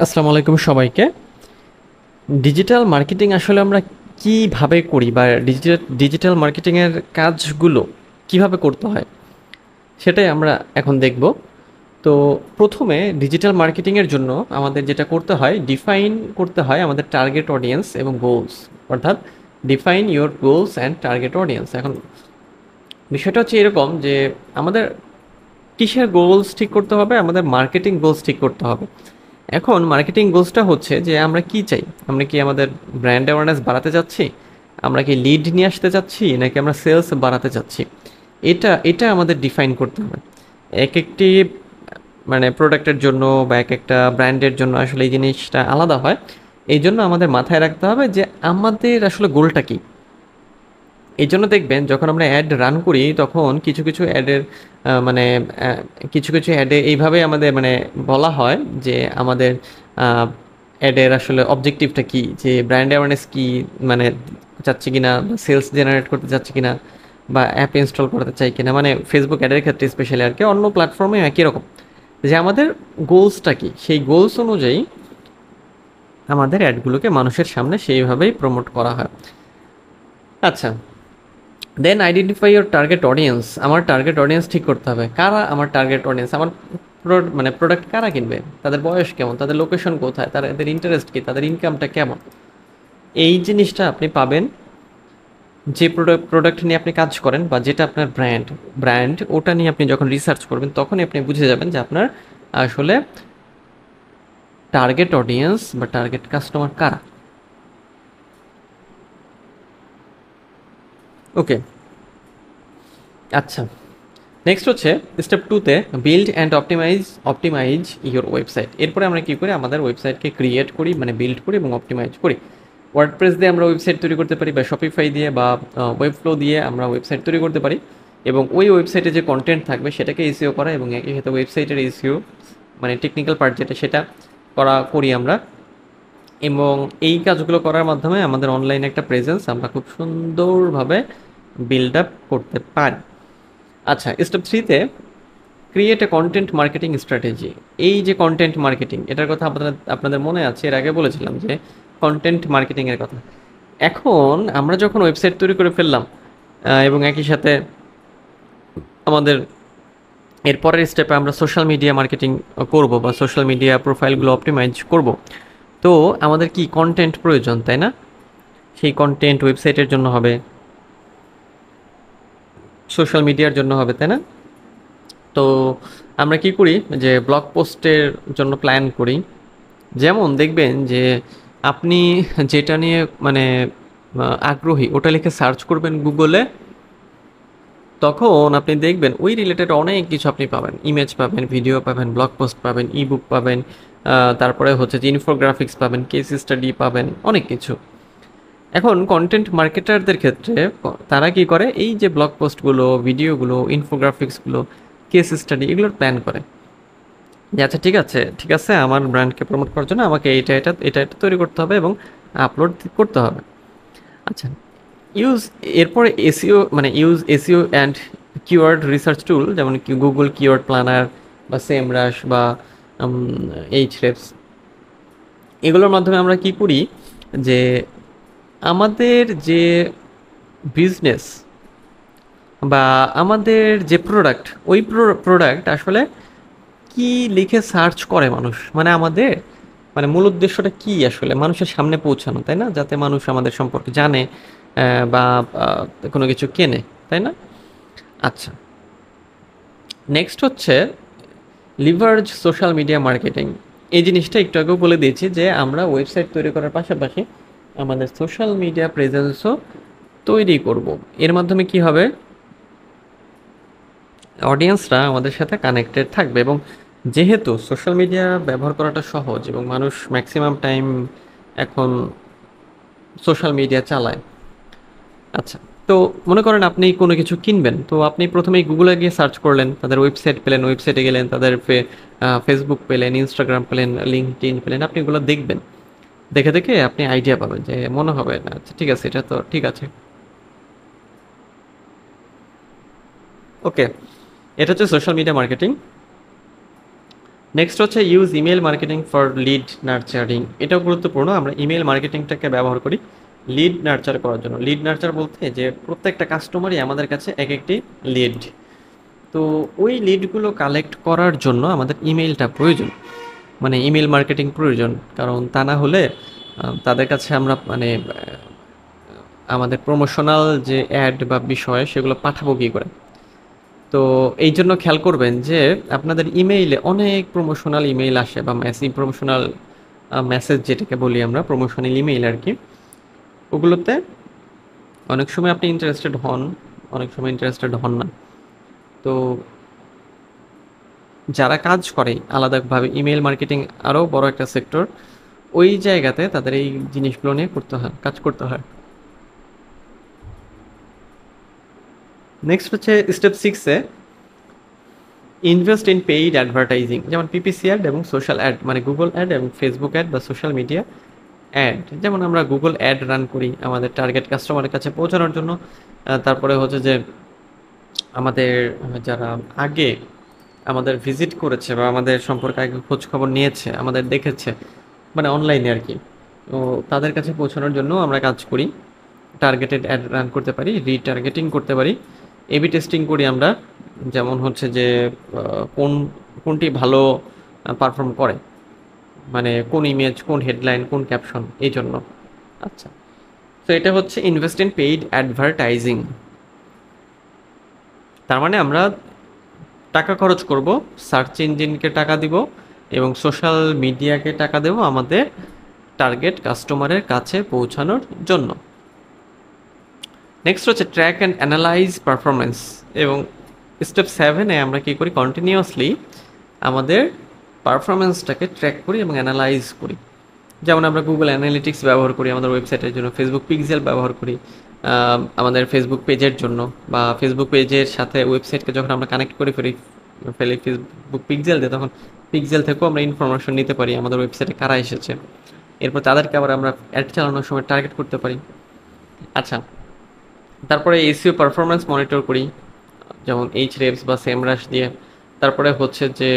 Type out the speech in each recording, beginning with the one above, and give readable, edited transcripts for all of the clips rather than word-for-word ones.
আসসালামু আলাইকুম সবাইকে। ডিজিটাল মার্কেটিং আসলে আমরা কিভাবে করি বা ডিজিটাল মার্কেটিংয়ের কাজগুলো কিভাবে করতে হয় সেটাই আমরা এখন দেখব। তো প্রথমে ডিজিটাল মার্কেটিংয়ের জন্য আমাদের যেটা করতে হয়, ডিফাইন করতে হয় আমাদের টার্গেট অডিয়েন্স এবং গোলস। অর্থাৎ define your goals and target audience. এখন বিষয়টা হচ্ছে এরকম যে আমাদের কিসের গোলস ঠিক করতে হবে, আমাদের মার্কেটিং গোলস ঠিক করতে হবে। এখন মার্কেটিং গোলসটা হচ্ছে যে আমরা কি চাই, আমরা কি আমাদের ব্র্যান্ড অ্যাওয়ারনেস বাড়াতে চাচ্ছি, আমরা কি লিড নিয়ে আসতে চাচ্ছি, নাকি আমরা সেলস বাড়াতে চাচ্ছি। এটা এটা আমাদের ডিফাইন করতে হবে। এক একটি মানে প্রোডাক্টের জন্য বা এক একটা ব্র্যান্ডের জন্য আসলে এই জিনিসটা আলাদা হয়। এই জন্য আমাদের মাথায় রাখতে হবে যে আমাদের আসলে গোলটা কী। এই জন্য দেখবেন যখন আমরা অ্যাড রান করি তখন কিছু কিছু অ্যাডের মানে কিছু কিছু অ্যাডে এইভাবে আমাদের মানে বলা হয় যে আমাদের অ্যাডের আসলে অবজেক্টিভটা কি, যে ব্র্যান্ড অ্যাওয়ারনেস কি মানে চাচ্ছি কিনা, বা সেলস জেনারেট করতে চাচ্ছি কিনা, বা অ্যাপ ইনস্টল করতে চাই কিনা। মানে ফেসবুক অ্যাডের ক্ষেত্রে স্পেশালি আর কি, অন্য প্ল্যাটফর্মে একই রকম, যে আমাদের গোলসটা কি, সেই গোলস অনুযায়ী আমাদের অ্যাডগুলোকে মানুষের সামনে সেইভাবেই প্রমোট করা হয়। আচ্ছা, then identify your target audience. আমার টার্গেট অডিয়েন্স ঠিক করতে হবে, কারা আমার টার্গেট অডিয়েন্স, আমার মানে প্রোডাক্ট কারা কিনবে, তাদের বয়স কেমন, তাদের লোকেশন কোথায়, তাদের ইন্টারেস্ট কী, তাদের ইনকামটা কেমন। এই জিনিসটা আপনি পাবেন যে প্রোডাক্ট নিয়ে আপনি কাজ করেন, বা যেটা আপনার ব্র্যান্ড ওটা নিয়ে আপনি যখন রিসার্চ করবেন তখনই আপনি বুঝে যাবেন যে আপনার আসলে টার্গেট অডিয়েন্স বা টার্গেট কাস্টমার কারা। ওকে, আচ্ছা, নেক্সট হচ্ছে স্টেপ টুতে build and optimize your website. এরপরে আমরা কী করি, আমাদের ওয়েবসাইটকে ক্রিয়েট করি, মানে বিল্ড করি এবং অপটিমাইজ করি। ওয়ার্ডপ্রেস দিয়ে আমরা ওয়েবসাইট তৈরি করতে পারি, বা শপিফাই দিয়ে বা ওয়েবফ্লো দিয়ে আমরা ওয়েবসাইট তৈরি করতে পারি। এবং ওই ওয়েবসাইটে যে কন্টেন্ট থাকবে সেটাকে এসইও করা, এবং একই সাথে ওয়েবসাইটের এসইও মানে টেকনিক্যাল পার্ট যেটা, সেটা করি আমরা। এবং এই কাজগুলো করার মাধ্যমে আমাদের অনলাইনে একটা প্রেজেন্স আমরা খুব সুন্দরভাবে বিল্ড আপ করতে পারি। আচ্ছা, স্টেপ থ্রিতে create a content marketing strategy. এই যে কন্টেন্ট মার্কেটিং, এটার কথা আপনাদের মনে আছে, এর আগে বলেছিলাম যে কন্টেন্ট মার্কেটিংয়ের কথা। এখন আমরা যখন ওয়েবসাইট তৈরি করে ফেললাম এবং একই সাথে আমাদের এরপরের স্টেপে আমরা সোশ্যাল মিডিয়া মার্কেটিং করব, বা সোশ্যাল মিডিয়া প্রোফাইলগুলো অপটিমাইজ করব। তো আমাদের কি কন্টেন্ট প্রয়োজন, তাই না? সেই কন্টেন্ট ওয়েবসাইটের জন্য হবে, সোশ্যাল মিডিয়ার জন্য হবে, তাই না? তো আমরা কি করি, যে ব্লগ পোস্টের জন্য প্ল্যান করি। যেমন দেখবেন যে আপনি যেটা নিয়ে মানে আগ্রহী ওটা লিখে সার্চ করবেন গুগলে, তখন আপনি দেখবেন ওই রিলেটেড অনেক কিছু আপনি পাবেন। ইমেজ পাবেন, ভিডিও পাবেন, ব্লগ পোস্ট পাবেন, ইবুক পাবেন, তারপরে হচ্ছে যে ইনফোগ্রাফিক্স পাবেন, কেস স্টাডি পাবেন, অনেক কিছু। এখন কন্টেন্ট মার্কেটারদের ক্ষেত্রে তারা কি করে, এই যে ব্লগ পোস্টগুলো, ভিডিওগুলো, ইনফোগ্রাফিক্সগুলো, কেস স্টাডি, এগুলোর প্ল্যান করে যে আচ্ছা ঠিক আছে ঠিক আছে, আমার ব্র্যান্ডকে প্রমোট করার জন্য আমাকে এটা তৈরি করতে হবে এবং আপলোড করতে হবে। আচ্ছা, ইউজ এরপরে এসইও, মানে use SEO and keyword research টুল, যেমন কি গুগল কিওয়ার্ড প্ল্যানার বা সেমরাশ বা এইচরেফস। এগুলোর মাধ্যমে আমরা কি করি, যে আমাদের যে বিজনেস বা আমাদের যে প্রোডাক্ট, ওই প্রোডাক্ট আসলে কি লিখে সার্চ করে মানুষ, মানে আমাদের মানে মূল উদ্দেশ্যটা কি আসলে মানুষের সামনে পৌঁছানো, তাই না? যাতে মানুষ আমাদের সম্পর্কে জানে বা কোনো কিছু কেনে, তাই না? আচ্ছা, নেক্সট হচ্ছে লিভারেজ সোশ্যাল মিডিয়া মার্কেটিং। এই জিনিসটা একটু আগেও বলে দিয়েছি যে আমরা ওয়েবসাইট তৈরি করার পাশাপাশি আমাদের সোশ্যাল মিডিয়া প্রেজেন্সও তৈরি করব। এর মাধ্যমে কি হবে, অডিয়েন্সরা আমাদের সাথে কানেক্টেড থাকবে। এবং যেহেতু সোশ্যাল মিডিয়া ব্যবহার করাটা সহজ এবং মানুষ ম্যাক্সিমাম টাইম এখন সোশ্যাল মিডিয়া চালায়। আচ্ছা, তো মনে করেন আপনি কোনো কিছু কিনবেন, তো আপনি প্রথমেই গুগলে গিয়ে সার্চ করলেন, তাদের ওয়েবসাইট পেলেন, ওয়েবসাইটে গেলেন, তাদের ফেসবুক পেলেন, ইনস্টাগ্রাম পেলেন, লিঙ্কডইন পেলেন, আপনি এগুলো দেখবেন। দেখে দেখে আপনি আইডিয়া পাবেন, যে মনে হবে না আচ্ছা ঠিক আছে, এটা তো ঠিক আছে। ওকে, এটা হচ্ছে সোশ্যাল মিডিয়া মার্কেটিং। নেক্সট হচ্ছে use email marketing for lead nurturing. এটাও গুরুত্বপূর্ণ। আমরা ইমেল মার্কেটিংটাকে ব্যবহার করি লিড নার্চার করার জন্য। লিড নার্চার বলতে যে প্রত্যেকটা কাস্টমারই আমাদের কাছে এক একটি লিড। তো ওই লিডগুলো কালেক্ট করার জন্য আমাদের ইমেইলটা প্রয়োজন, মানে ইমেল মার্কেটিং প্রয়োজন। কারণ তা না হলে তাদের কাছে আমরা মানে আমাদের প্রমোশনাল যে অ্যাড বা বিষয় সেগুলো পাঠাবো কী করে। তো এই জন্য খেয়াল করবেন যে আপনাদের ইমেইলে অনেক প্রমোশনাল ইমেইল আসে বা মেসেজ, প্রমোশনাল মেসেজ যেটাকে বলি আমরা, প্রমোশনাল ইমেইল আর কি। ওগুলোতে অনেক সময় আপনি ইন্টারেস্টেড হন, অনেক সময় ইন্টারেস্টেড হন না। তো যারা কাজ করে আলাদাভাবে ইমেল মার্কেটিং, আরও বড় একটা সেক্টর, ওই জায়গাতে তাদের এই জিনিসগুলো নিয়ে করতে হয়, কাজ করতে হয়। নেক্সট হচ্ছে স্টেপ 6-এ ইনভেস্ট ইন পেইড অ্যাডভার্টাইজিং, যেমন পিপিসি অ্যাড এবং সোশ্যাল অ্যাড, মানে গুগল অ্যাড এবং ফেসবুক অ্যাড বা সোশ্যাল মিডিয়া অ্যাড। যেমন আমরা গুগল অ্যাড রান করি আমাদের টার্গেট কাস্টমারের কাছে পৌঁছানোর জন্য। তারপরে হচ্ছে যে আমাদের যারা আগে আমাদের ভিজিট করেছে বা আমাদের সম্পর্কে আগে খোঁজ খবর নিয়েছে, আমাদের দেখেছে, মানে অনলাইনে আর কি, তো তাদের কাছে পৌঁছানোর জন্য আমরা কাজ করি। টার্গেটেড অ্যাড রান করতে পারি, রিটার্গেটিং করতে পারি, এবি টেস্টিং করি আমরা। যেমন হচ্ছে যে কোনটি ভালো পারফর্ম করে, মানে কোন ইমেজ, কোন হেডলাইন, কোন ক্যাপশন, এই জন্য। আচ্ছা, তো এটা হচ্ছে ইনভেস্ট ইন পেইড অ্যাডভার্টাইজিং। তার মানে আমরা টাকা খরচ করব, সার্চ ইঞ্জিনকে টাকা দিব এবং সোশ্যাল মিডিয়াকে টাকা দেব আমাদের টার্গেট কাস্টমারের কাছে পৌঁছানোর জন্য। নেক্সট হচ্ছে ট্র্যাক অ্যান্ড অ্যানালাইজ পারফরমেন্স। এবং স্টেপ 7-এ আমরা কী করি, কন্টিনিউয়াসলি আমাদের পারফরমেন্সটাকে ট্র্যাক করি এবং অ্যানালাইজ করি। যেমন আমরা গুগল অ্যানালিটিক্স ব্যবহার করি আমাদের ওয়েবসাইটের জন্য, ফেসবুক পিক্সেল ব্যবহার করি আমাদের ফেসবুক পেজের জন্য, বা ফেসবুক পেজের সাথে ওয়েবসাইটকে যখন আমরা কানেক্ট করে ফেলি ফেসবুক পিক্সেল দিয়ে, তখন পিক্সেল থেকেও আমরা ইনফরমেশন নিতে পারি আমাদের ওয়েবসাইটে কারা এসেছে। এরপর তাদেরকে আবার আমরা অ্যাড চালানোর সময় টার্গেট করতে পারি। আচ্ছা, তারপরে এসইও পারফরমেন্স মনিটর করি, যেমন এইচরেফস বা সেমরাশ দিয়ে। তারপরে হচ্ছে যে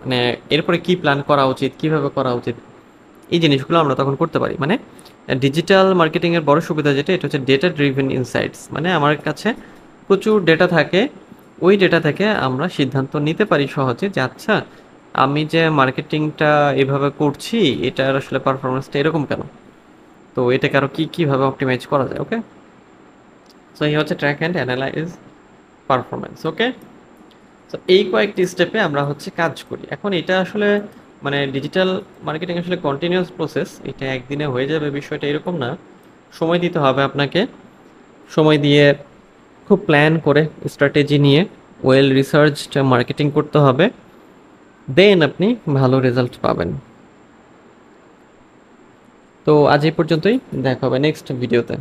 মানে এরপরে কি প্ল্যান করা উচিত, কিভাবে করা উচিত, এই জিনিসগুলো আমরা তখন করতে পারি। মানে ডিজিটাল মার্কেটিংয়ের বড় সুবিধা যেটা, এটা হচ্ছে ডেটা ড্রিভেন ইনসাইটস। মানে আমার কাছে প্রচুর ডেটা থাকে, ওই ডেটা থেকে আমরা সিদ্ধান্ত নিতে পারি সহজে যে আচ্ছা, আমি যে মার্কেটিংটা এভাবে করছি এটার আসলে পারফরমেন্সটা এরকম কেন, তো এটাকে আরও কীভাবে অপটিমাইজ করা যায়। ওকে, সো এই হচ্ছে ট্র্যাক অ্যান্ড অ্যানালাইজ পারফরমেন্স। ওকে, তো এই কয়েকটি স্টেপে আমরা হচ্ছে কাজ করি। এখন এটা আসলে মানে ডিজিটাল মার্কেটিং আসলে কন্টিনিউয়াস প্রসেস, এটা একদিনে হয়ে যাবে বিষয়টা এরকম না। সময় দিতে হবে আপনাকে, সময় দিয়ে খুব প্ল্যান করে স্ট্র্যাটেজি নিয়ে ওয়েল রিসার্চড মার্কেটিং করতে হবে, দেন আপনি ভালো রেজাল্ট পাবেন। তো আজ এই পর্যন্তই, দেখা হবে নেক্সট ভিডিওতে।